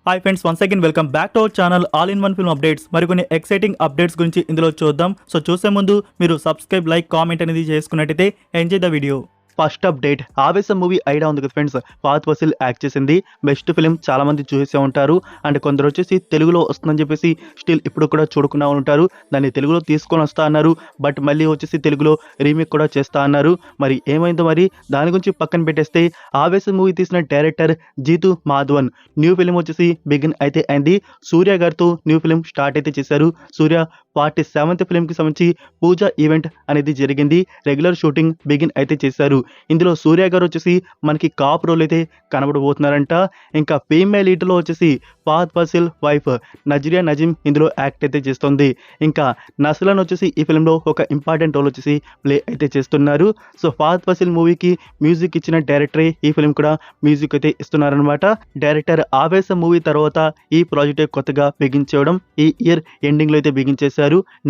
Hi friends, once again welcome back to our channel all in one film updates. మరికొన్ని exciting updates గురించి ఇందులో చూద్దాం. So చూసే ముందు మీరు సబ్స్క్రైబ్, లైక్, కామెంట్ అనేది చేసుకున్నట్టయితే enjoy the video. First update, ఆవేశం మూవీ ఐడియా ఉంది కదా ఫ్రెండ్స్, ఫహద్ ఫాసిల్ యాక్ట్ చేసింది. బెస్ట్ ఫిలిం చాలా మంది చూసే ఉంటారు. అండ్ కొందరు వచ్చేసి తెలుగులో వస్తుందని చెప్పేసి స్టిల్ ఇప్పుడు కూడా చూడకుండా ఉంటారు. దాన్ని తెలుగులో తీసుకొని వస్తా అన్నారు, బట్ మళ్ళీ వచ్చేసి తెలుగులో రీమేక్ కూడా చేస్తా అన్నారు. మరి ఏమైందో మరి దాని గురించి పక్కన పెట్టేస్తే, ఆవేశం మూవీ తీసిన director Jitu Madhavan new film వచ్చేసి బిగిన్ అయితే అయింది. సూర్య గారితో న్యూ ఫిలిం స్టార్ట్ అయితే చేశారు. సూర్య 47th ఫిలింకి సంబంధించి పూజా ఈవెంట్ అనేది జరిగింది. రెగ్యులర్ షూటింగ్ బిగిన్ అయితే చేశారు. ఇందులో సూర్య గారు వచ్చేసి మనకి కాప్ రోల్ అయితే కనబడబోతున్నారంట. ఇంకా ఫీమేల్ లీడ్లో వచ్చేసి ఫహద్ ఫాసిల్ వైఫ్ నజ్రియా నజీం ఇందులో యాక్ట్ అయితే చేస్తుంది. ఇంకా నస్లన్ వచ్చేసి ఈ ఫిలింలో ఒక ఇంపార్టెంట్ రోల్ వచ్చేసి ప్లే అయితే చేస్తున్నారు. సో ఫహద్ ఫాసిల్ మూవీకి మ్యూజిక్ ఇచ్చిన డైరెక్టరే ఈ ఫిలిం కూడా మ్యూజిక్ అయితే ఇస్తున్నారనమాట. డైరెక్టర్ ఆవేశం మూవీ తర్వాత ఈ ప్రాజెక్ట్ కొత్తగా బిగించడం ఈ ఇయర్ ఎండింగ్ లో అయితే బిగించేశారు.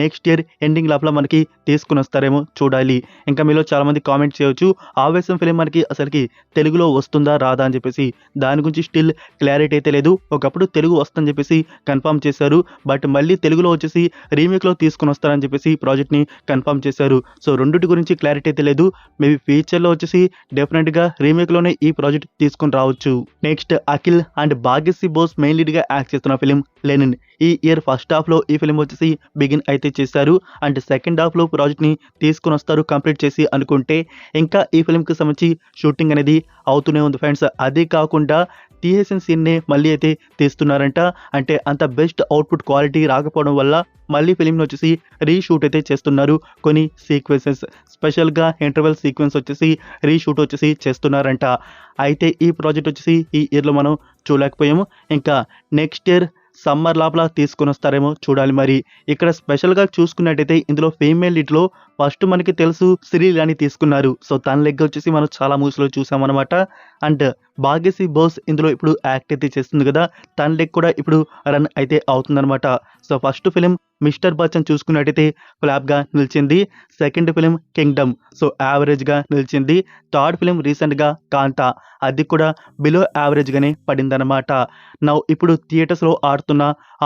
నెక్స్ట్ ఇయర్ ఎండింగ్ లోపల మనకి తీసుకుని వస్తారేమో చూడాలి. ఇంకా మీలో చాలా మంది కామెంట్ చేయొచ్చు, ఆవేశం ఫిలిం మనకి అసలుకి తెలుగులో వస్తుందా రాదా అని చెప్పేసి. దాని గురించి స్టిల్ క్లారిటీ అయితే లేదు. ఒకప్పుడు తెలుగు వస్తుందని చెప్పేసి కన్ఫర్మ్ చేశారు, బట్ మళ్ళీ తెలుగులో వచ్చేసి రీమేక్ లో తీసుకుని వస్తారని చెప్పేసి ప్రాజెక్ట్ ని కన్ఫర్మ్ చేశారు. సో రెండింటి గురించి క్లారిటీ అయితే లేదు. మేబీ ఫ్యూచర్ లో వచ్చేసి డెఫినెట్ గా రీమేక్ లోనే ఈ ప్రాజెక్ట్ తీసుకుని రావచ్చు. Next, Akhil and Bhagyashree Bose main lead గా యాక్ట్ చేస్తున్న ఫిలిం లెనిన్ ఈ ఇయర్ ఫస్ట్ హాఫ్ లో ఈ ఫిలిం వచ్చేసి బిగిన్ అయితే చేశారు. అండ్ సెకండ్ హాఫ్ లో ప్రాజెక్ట్ ని తీసుకుని వస్తారు కంప్లీట్ చేసి అనుకుంటే, ఇంకా ఈ ఫిలిం కి సంబంధించి షూటింగ్ అనేది అవుతూనే ఉంది ఫ్రెండ్స్. అదే కాకుండా టీఎస్ఎన్ సీన్ నే మళ్ళీ అయితే తీస్తున్నారంట. అంటే అంత బెస్ట్ అవుట్పుట్ క్వాలిటీ రాకపోవడం వల్ల మళ్ళీ ఫిలింని వచ్చేసి రీషూట్ అయితే చేస్తున్నారు. కొన్ని సీక్వెన్సెస్ స్పెషల్గా ఇంటర్వెల్ సీక్వెన్స్ వచ్చేసి రీషూట్ వచ్చేసి చేస్తున్నారంట. అయితే ఈ ప్రాజెక్ట్ వచ్చేసి ఈ ఇయర్లో మనం చూడలేకపోయాము. ఇంకా నెక్స్ట్ ఇయర్ సమ్మర్ లోపల తీసుకుని వస్తారేమో చూడాలి. మరి ఇక్కడ స్పెషల్గా చూసుకున్నట్టయితే ఇందులో ఫీమేల్ లీడ్లో ఫస్ట్ మనకి తెలుసు శ్రీల్ అని తీసుకున్నారు. సో తన లెగ్ వచ్చేసి మనం చాలా మూవీస్లో చూసామన్నమాట. అండ్ భాగ్యశ్రీ బోస్ ఇందులో ఇప్పుడు యాక్ట్ అయితే చేస్తుంది కదా, తన లెగ్ కూడా ఇప్పుడు రన్ అయితే అవుతుందన్నమాట. So first film mister Bachchan చూసుకున్నట్టయితే ఫ్లాప్గా నిలిచింది. సెకండ్ ఫిలిం కింగ్డమ్ సో యావరేజ్గా నిలిచింది. థర్డ్ ఫిలిం రీసెంట్గా కాంతా, అది కూడా బిలో యావరేజ్గానే పడిందన్నమాట. నౌ ఇప్పుడు థియేటర్స్లో ఆడుతున్న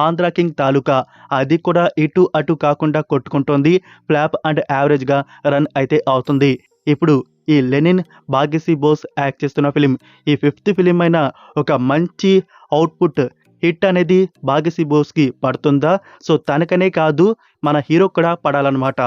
ఆంధ్ర కింగ్ తాలూకా, అది కూడా ఇటు అటు కాకుండా కొట్టుకుంటోంది. ఫ్లాప్ అండ్ యావరేజ్గా రన్ అయితే అవుతుంది. ఇప్పుడు ఈ లెనిన్ భాగ్యశ్రీ బోస్ యాక్ట్ చేస్తున్న ఫిలిం ఈ 5th ఫిలిం అయినా ఒక మంచి అవుట్పుట్ హిట్ అనేది భాగ్యశ్రీ బోస్కి పడుతుందా? సో తనకనే కాదు మన హీరో కూడా పడాలన్నమాట.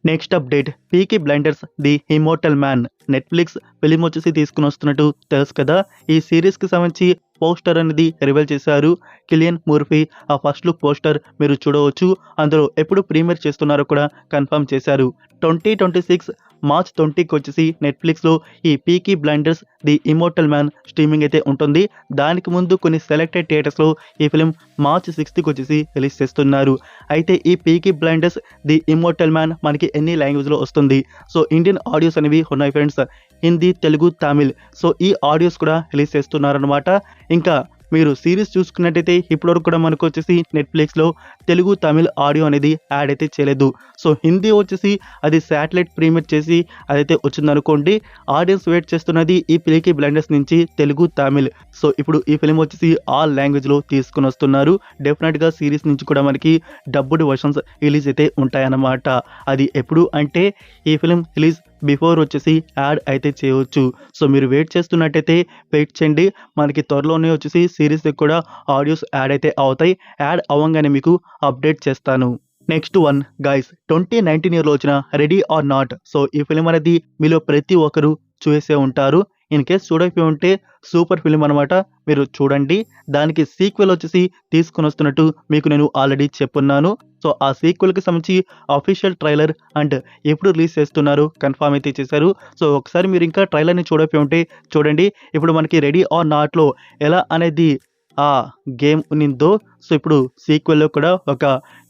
Next update, Peaky Blinders the Immortal Man Netflix film వచ్చేసి తీసుకుని వస్తున్నట్టు తెలుసు కదా. ఈ సిరీస్కి సంబంధించి పోస్టర్ అనేది రివీల్ చేశారు. కిలియన్ మూర్ఫీ ఆ ఫస్ట్ లుక్ పోస్టర్ మీరు చూడవచ్చు. అందులో ఎప్పుడు ప్రీమియర్ చేస్తున్నారో కూడా కన్ఫర్మ్ చేశారు. 2026 మార్చ్ 20కి వచ్చేసి నెట్ఫ్లిక్స్లో ఈ peaky Blinders the Immortal man streaming అయితే ఉంటుంది. దానికి ముందు కొన్ని సెలెక్టెడ్ థియేటర్స్లో ఈ ఫిలిం మార్చ్ 6కి వచ్చేసి రిలీజ్ చేస్తున్నారు. అయితే ఈ peaky Blinders the Immortal man మనకి ఎన్ని లాంగ్వేజ్లో వస్తుంది. సో ఇండియన్ ఆడియోస్ అనేవి ఉన్నాయి ఫ్రెండ్స్, హిందీ, తెలుగు, తమిళ్. సో ఈ ఆడియోస్ కూడా రిలీజ్ చేస్తున్నారనమాట. ఇంకా మీరు సిరీస్ చూసుకున్నట్టయితే ఇప్పటివరకు కూడా మనకు వచ్చేసి నెట్ఫ్లిక్స్లో తెలుగు, తమిళ్ ఆడియో అనేది యాడ్ అయితే చేయలేదు. సో హిందీ వచ్చేసి అది శాటిలైట్ ప్రీమియర్ చేసి అదైతే వచ్చిందనుకోండి. ఆడియన్స్ వెయిట్ చేస్తున్నది ఈ పీకీ బ్లైండర్స్ నుంచి తెలుగు, తమిళ్. సో ఇప్పుడు ఈ ఫిలిం వచ్చేసి ఆల్ లాంగ్వేజ్లో తీసుకుని వస్తున్నారు. డెఫినెట్గా సిరీస్ నుంచి కూడా మనకి డబ్బుడ్ వర్షన్స్ రిలీజ్ అయితే ఉంటాయన్నమాట. అది ఎప్పుడు అంటే ఈ ఫిలిం రిలీజ్ బిఫోర్ వచ్చేసి యాడ్ అయితే చేయవచ్చు. సో మీరు వెయిట్ చేస్తున్నట్టయితే వెయిట్ చేయండి. మనకి త్వరలోనే వచ్చేసి సిరీస్ కూడా ఆడియోస్ యాడ్ అయితే అవుతాయి. యాడ్ అవ్వగానే మీకు అప్డేట్ చేస్తాను. నెక్స్ట్ వన్ గైస్, 2019 ఇయర్లో వచ్చిన రెడీ ఆర్ నాట్. సో ఈ ఫిలిం అనేది మీలో ప్రతి ఒక్కరు చూసే ఉంటారు. ఇన్ కేస్ చూడకపోయి ఉంటే సూపర్ ఫిలిం అనమాట, మీరు చూడండి. దానికి సీక్వెల్ వచ్చేసి తీసుకుని వస్తున్నట్టు మీకు నేను ఆల్రెడీ చెప్పున్నాను. సో ఆ సీక్వెల్కి సంబంధించి అఫీషియల్ ట్రైలర్ అండ్ ఎప్పుడు రిలీజ్ చేస్తున్నారు కన్ఫర్మ్ అయితే చేశారు. సో ఒకసారి మీరు ఇంకా ట్రైలర్ని చూడకపోయి ఉంటే చూడండి. ఇప్పుడు మనకి రెడీ ఆర్ నాట్లో ఎలా అనేది ఆ గేమ్ ఉన్నిందో, సో ఇప్పుడు సీక్వెల్లో కూడా ఒక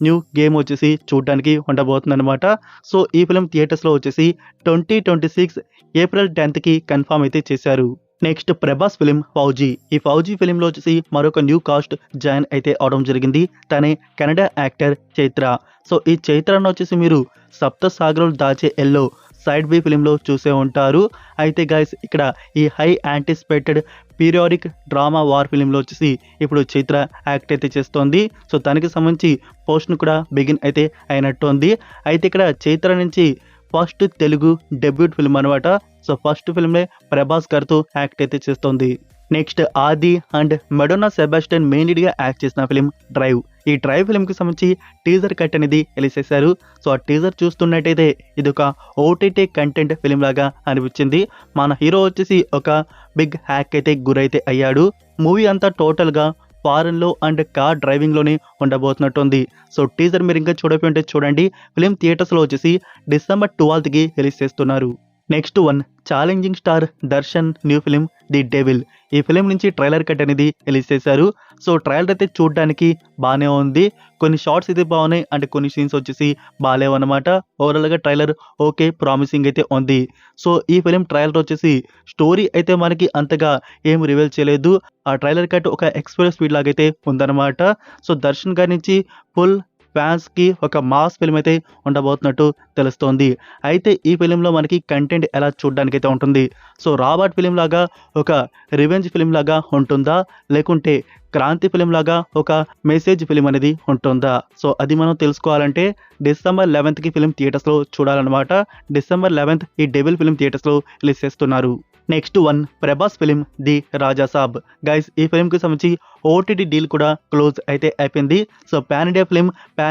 న్యూ గేమ్ వచ్చేసి చూడడానికి ఉండబోతుంది అనమాట. సో ఈ ఫిలిం థియేటర్స్లో వచ్చేసి 2026 ఏప్రిల్ 10కి కన్ఫర్మ్ అయితే చేశారు. Next Prabhas film fauji. ఈ ఫౌజీ ఫిలింలో వచ్చేసి మరొక న్యూ కాస్ట్ జాయిన్ అయితే అవడం జరిగింది. తనే కెనడా యాక్టర్ చైత్ర. సో ఈ చైత్రను వచ్చేసి మీరు సప్త సాగరాలు దాచే ఎల్లో సైడ్ బి ఫిలింలో చూసే ఉంటారు. అయితే గైస్ ఇక్కడ ఈ high anticipated periodic drama war ఫిలింలో వచ్చేసి ఇప్పుడు చైత్ర యాక్ట్ అయితే చేస్తోంది. సో దానికి సంబంధించి పోస్ట్ను కూడా బిగిన్ అయితే అయినట్టు ఉంది. అయితే ఇక్కడ చైత్ర నుంచి ఫస్ట్ తెలుగు డెబ్యూట్ ఫిల్మ్ అనమాట. సో ఫస్ట్ ఫిల్మ్లే ప్రభాస్ గారితో యాక్ట్ అయితే చేస్తోంది. Next Aadi and Madonna Sebastian main లీడ్గా యాక్ట్ చేసిన ఫిలిం డ్రైవ్. ఈ డ్రైవ్ ఫిల్మ్కి సంబంధించి టీజర్ కట్ అనేది రిలీజ్ చేశారు. సో ఆ టీజర్ చూస్తున్నట్టయితే ఇది ఒక ఓటీటీ కంటెంట్ ఫిలిం లాగా అనిపించింది. మన హీరో వచ్చేసి ఒక బిగ్ హ్యాక్ అయితే గురైతే అయ్యాడు. మూవీ అంతా టోటల్గా ఫారెన్లో అండ్ కార్ డ్రైవింగ్లోనే ఉండబోతున్నట్టుంది. సో టీజర్ మీరు ఇంకా చూడకపోతే చూడండి. ఫిలిం థియేటర్స్లో వచ్చేసి December 12కి రిలీజ్ చేస్తున్నారు. Next one challenging star Darshan new film the devil. ఈ ఫిలిం నుంచి ట్రైలర్ కట్ అనేది రిలీజ్ చేశారు. సో ట్రైలర్ అయితే చూడడానికి బాగానే ఉంది. కొన్ని షార్ట్స్ అయితే బాగున్నాయి అండ్ కొన్ని సీన్స్ వచ్చేసి బాగాలేవు అనమాట. ఓవరాల్గా ట్రైలర్ ఓకే ప్రామిసింగ్ అయితే ఉంది. సో ఈ ఫిలిం ట్రైలర్ వచ్చేసి స్టోరీ అయితే మనకి అంతగా ఏం రివీల్ చేయలేదు. ఆ ట్రైలర్ కట్ ఒక ఎక్స్ప్రెస్ స్పీడ్ లాగైతే ఉందన్నమాట. సో దర్శన్ గారి నుంచి ఫుల్ ఫ్యాన్స్కి ఒక మాస్ ఫిల్మ్ అయితే ఉండబోతున్నట్టు తెలుస్తోంది. అయితే ఈ ఫిలింలో మనకి కంటెంట్ ఎలా చూడడానికి అయితే ఉంటుంది. సో రాబర్ట్ ఫిలిం లాగా ఒక రివెంజ్ ఫిలిం లాగా ఉంటుందా, లేకుంటే క్రాంతి ఫిలిం లాగా ఒక మెసేజ్ ఫిలిం అనేది ఉంటుందా? సో అది మనం తెలుసుకోవాలంటే December 11కి ఫిలిం థియేటర్స్లో చూడాలన్నమాట. December 11th ఈ డెవిల్ ఫిలిం థియేటర్స్లో రిలీజ్ చేస్తున్నారు. Next one Prabhas film the Raja Saab. Guys ఈ ఫిలింకి సంబంధించి ఓటీటీ డీల్ కూడా క్లోజ్ అయితే అయిపోయింది. సో పాన్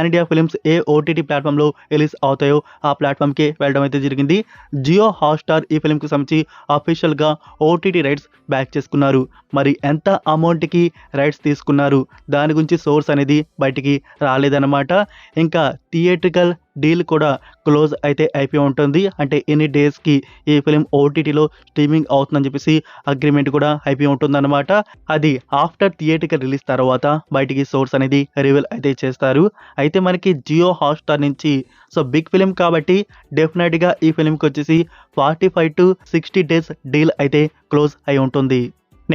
ఇండియా ఫిలిమ్స్ ఏ ఓటీటీ ప్లాట్ఫామ్లో రిలీజ్ అవుతాయో ఆ ప్లాట్ఫామ్కి వెళ్ళడం అయితే జరిగింది. జియో హాట్స్టార్ ఈ ఫిలింకి సంబంధించి అఫీషియల్గా ఓటీటీ రైట్స్ బ్యాక్ చేసుకున్నారు. మరి ఎంత అమౌంట్కి రైట్స్ తీసుకున్నారు దాని గురించి సోర్స్ అనేది బయటికి రాలేదన్నమాట. ఇంకా థియేట్రికల్ డీల్ కూడా క్లోజ్ అయితే అయిపోయి ఉంటుంది. అంటే ఎన్ని డేస్కి ఈ ఫిలిం ఓటీటీలో స్ట్రీమింగ్ అవుతుందని చెప్పేసి అగ్రిమెంట్ కూడా అయిపోయి ఉంటుందన్నమాట. అది ఆఫ్టర్ థియేట్రికల్ రిలీజ్ తర్వాత బయటికి సోర్స్ అనేది రివీల్ అయితే చేస్తారు. అయితే మనకి జియో హాట్స్టార్ నుంచి సో బిగ్ ఫిలిం కాబట్టి డెఫినెట్గా ఈ ఫిలింకి వచ్చేసి 45 to 60 డేస్ డీల్ అయితే క్లోజ్ అయి ఉంటుంది.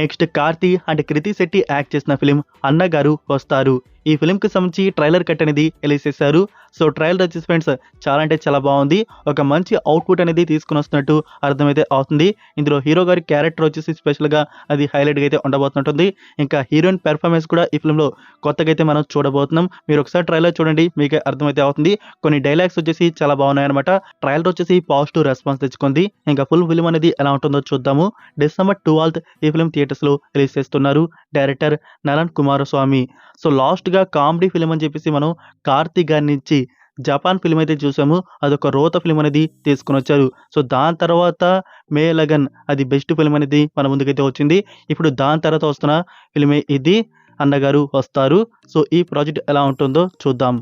Next Karthi and Krithi Shetty act చేసిన ఫిలిం అన్నగారు వస్తారు. ఈ ఫిలింకి సంబంధించి ట్రైలర్ కట్ అనేది రిలీజ్ చేశారు. సో ట్రైలర్ వచ్చేసి ఫ్రెండ్స్ చాలా అంటే చాలా బాగుంది. ఒక మంచి అవుట్పుట్ అనేది తీసుకుని వస్తున్నట్టు అర్థమైతే అవుతుంది. ఇందులో హీరో గారి క్యారెక్టర్ వచ్చేసి స్పెషల్గా అది హైలైట్గా అయితే ఉండబోతుంటుంది. ఇంకా హీరోయిన్ పెర్ఫార్మెన్స్ కూడా ఈ ఫిలింలో కొత్తగా అయితే మనం చూడబోతున్నాం. మీరు ఒకసారి ట్రైలర్ చూడండి మీకే అర్థమైతే అవుతుంది. కొన్ని డైలాగ్స్ వచ్చేసి చాలా బాగున్నాయి అనమాట. ట్రైలర్ వచ్చేసి పాజిటివ్ రెస్పాన్స్ తెచ్చుకుంది. ఇంకా ఫుల్ ఫిలిం అనేది ఎలా ఉంటుందో చూద్దాము. December 12th ఈ ఫిలిం థియేటర్స్లో రిలీజ్ చేస్తున్నారు. డైరెక్టర్ నలన్ కుమారస్వామి. సో లాస్ట్గా కామెడీ ఫిలిం అని చెప్పేసి మనం కార్తీక్ గారి నుంచి జపాన్ ఫిలిం అయితే చూసాము. అదొక రోత ఫిలిం అనేది తీసుకుని వచ్చారు. సో దాని తర్వాత మే లగన్ అది బెస్ట్ ఫిలిం అనేది మన ముందుకైతే వచ్చింది. ఇప్పుడు దాని తర్వాత వస్తున్న ఫిలిమే ఇది అన్నగారు వస్తారు. సో ఈ ప్రాజెక్ట్ ఎలా ఉంటుందో చూద్దాం.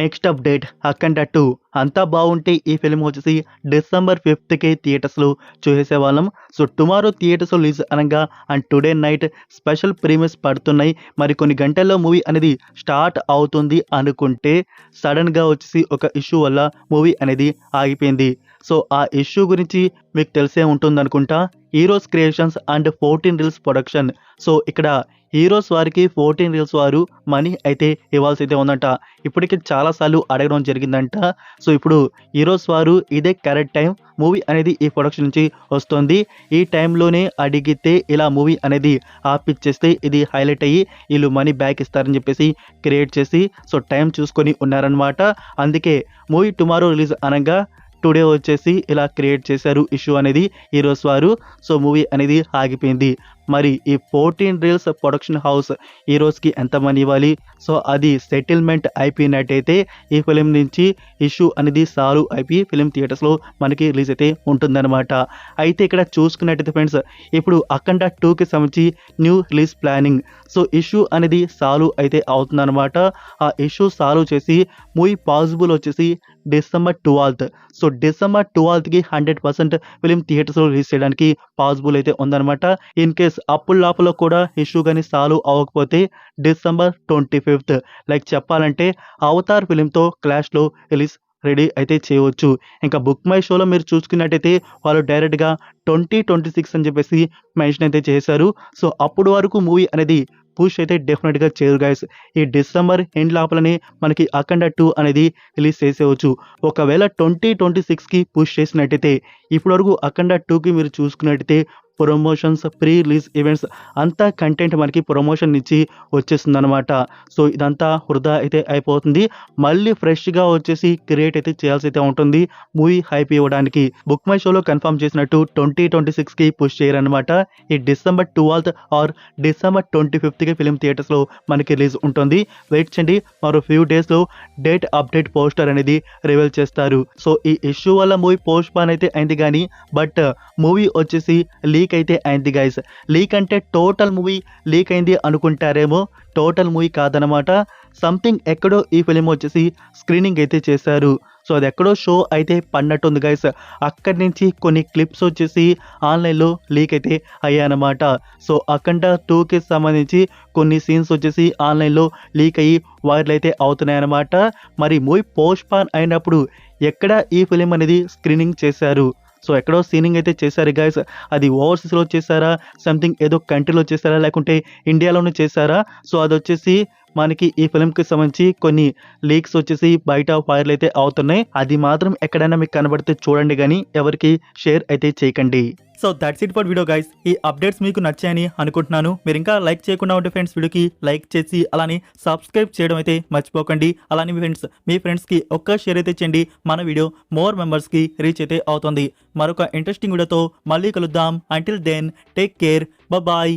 నెక్స్ట్ అప్డేట్ అఖండ 2 అంతా బాగుంటే ఈ ఫిలిం వచ్చేసి December 5th థియేటర్స్లో చూసేసేవాళ్ళం. సో టుమారో థియేటర్స్ రిలీజ్ అనగా and today night special premieres పడుతున్నాయి. మరి కొన్ని గంటల్లో మూవీ అనేది స్టార్ట్ అవుతుంది అనుకుంటే సడన్గా వచ్చేసి ఒక ఇష్యూ వల్ల మూవీ అనేది ఆగిపోయింది. సో ఆ ఇష్యూ గురించి మీకు తెలిసే ఉంటుంది అనుకుంటా. Heroes creations and 14 Reels production. So ఇక్కడ హీరోస్ వారికి 14 Reels వారు మనీ అయితే ఇవ్వాల్సి అయితే ఉందంట. ఇప్పటికి చాలాసార్లు అడగడం జరిగిందంట. సో ఇప్పుడు హీరోస్ వారు ఇదే కరెక్ట్ టైం మూవీ అనేది ఈ ప్రొడక్షన్ నుంచి వస్తుంది. ఈ టైంలోనే అడిగితే ఇలా మూవీ అనేది ఆపిచ్చేస్తే ఇది హైలైట్ అయ్యి వీళ్ళు మనీ బ్యాక్ ఇస్తారని చెప్పేసి క్రియేట్ చేసి సో టైం చూసుకొని ఉన్నారనమాట. అందుకే మూవీ టుమారో రిలీజ్ అనగా టుడే వచ్చేసి ఇలా క్రియేట్ చేశారు ఇష్యూ అనేది హీరోస్ వారు. సో మూవీ అనేది ఆగిపోయింది. మరి ఈ 14 Reels ప్రొడక్షన్ హౌస్ హీరోస్కి ఎంత మనీ ఇవ్వాలి? సో అది సెటిల్మెంట్ అయిపోయినట్టయితే ఈ ఫిలిం నుంచి ఇష్యూ అనేది సాల్వ్ అయిపోయి ఫిలిం థియేటర్స్లో మనకి రిలీజ్ అయితే ఉంటుందన్నమాట. అయితే ఇక్కడ చూసుకున్నట్టయితే ఫ్రెండ్స్ ఇప్పుడు అఖండ 2కి సంబంధించి new release planning. So issue అనేది సాల్వ్ అయితే అవుతుందన్నమాట. ఆ ఇష్యూ సాల్వ్ చేసి మూవీ పాసిబుల్ వచ్చేసి December 12th. So December 12కి 100% film థియేటర్స్లో రిలీజ్ చేయడానికి పాసిబుల్ అయితే ఉందన్నమాట. ఇన్ కేస్ అప్పుడు లోపల కూడా ఇష్యూ కానీ సాల్వ్ అవ్వకపోతే December 25th లైక్ చెప్పాలంటే అవతార్ ఫిలింతో క్లాష్లో రిలీజ్ రెడీ అయితే చేయవచ్చు. ఇంకా బుక్ మై షోలో మీరు చూసుకున్నట్టయితే వాళ్ళు డైరెక్ట్గా 2026 అని చెప్పేసి మెన్షన్ అయితే చేశారు. సో అప్పుడు వరకు మూవీ అనేది పుష్ అయితే డెఫినెట్గా చేయరు గైస్. ఈ డిసెంబర్ ఎండ్ లోపలనే మనకి అఖండ 2 అనేది రిలీజ్ చేసేయవచ్చు. ఒకవేళ 2026కి పుష్ చేసినట్టయితే ఇప్పటివరకు అఖండ 2కి మీరు చూసుకున్నట్టయితే ప్రమోషన్స్, ప్రీ రిలీజ్ ఈవెంట్స్ అంతా కంటెంట్ మనకి ప్రమోషన్ నుంచి వచ్చేస్తుందన్నమాట. సో ఇదంతా వృధా అయితే అయిపోతుంది. మళ్ళీ ఫ్రెష్గా వచ్చేసి క్రియేట్ అయితే చేయాల్సి అయితే ఉంటుంది మూవీ హైప్ ఇవ్వడానికి. బుక్ మై షోలో కన్ఫర్మ్ చేసినట్టు 2026కి పుష్ చేయరనమాట. ఈ డిసెంబర్ 12th ఆర్ డిసెంబర్ 25కి ఫిలిం థియేటర్స్లో మనకి రిలీజ్ ఉంటుంది. వెయిట్ చేయండి, మరో ఫ్యూ డేస్లో డేట్ అప్డేట్ పోస్టర్ అనేది రివీల్ చేస్తారు. సో ఈ ఇష్యూ వల్ల మూవీ పోస్ట్ పాన్ అయితే అయింది కానీ బట్ మూవీ వచ్చేసి లీక్ అయితే అయింది గైస్. లీక్ అంటే టోటల్ మూవీ లీక్ అయింది అనుకుంటారేమో, టోటల్ మూవీ కాదనమాట. సంథింగ్ ఎక్కడో ఈ ఫిలిం వచ్చేసి స్క్రీనింగ్ అయితే చేశారు. సో అది ఎక్కడో షో అయితే పడినట్టుంది గైస్. అక్కడి నుంచి కొన్ని క్లిప్స్ వచ్చేసి ఆన్లైన్లో లీక్ అయితే అయ్యాయన్నమాట. సో అఖండ 2కి సంబంధించి కొన్ని సీన్స్ వచ్చేసి ఆన్లైన్లో లీక్ అయ్యి వైరల్ అయితే అవుతున్నాయన్నమాట. మరి మూవీ పోస్ట్ పాన్ అయినప్పుడు ఎక్కడ ఈ ఫిలిం అనేది స్క్రీనింగ్ చేశారు. సో ఎక్కడో సీనింగ్ అయితే చేశారు గైస్. అది ఓవర్సీస్లో చేశారా, సంథింగ్ ఏదో కంట్రీలో చేశారా, లేకుంటే ఇండియాలోనే చేశారా. సో అది వచ్చేసి మనకి ఈ ఫిలింకి సంబంధించి కొన్ని లీక్స్ వచ్చేసి బయట వైరల్ అయితే అవుతున్నాయి. అది మాత్రం ఎక్కడైనా మీకు కనబడితే చూడండి కానీ ఎవరికి షేర్ అయితే చేయకండి. So that's it for video guys. ఈ అప్డేట్స్ మీకు నచ్చాయని అనుకుంటున్నాను. మీరు ఇంకా లైక్ చేయకుండా ఉంటే ఫ్రెండ్స్ వీడియోకి లైక్ చేసి అలానే సబ్స్క్రైబ్ చేయడం అయితే మర్చిపోకండి. అలానే మీ ఫ్రెండ్స్కి ఒక్క షేర్ అయితే చేయండి. మన వీడియో మోర్ మెంబర్స్కి రీచ్ అయితే అవుతుంది. మరొక ఇంట్రెస్టింగ్ వీడియోతో మళ్ళీ కలుద్దాం. Until then take care, bye.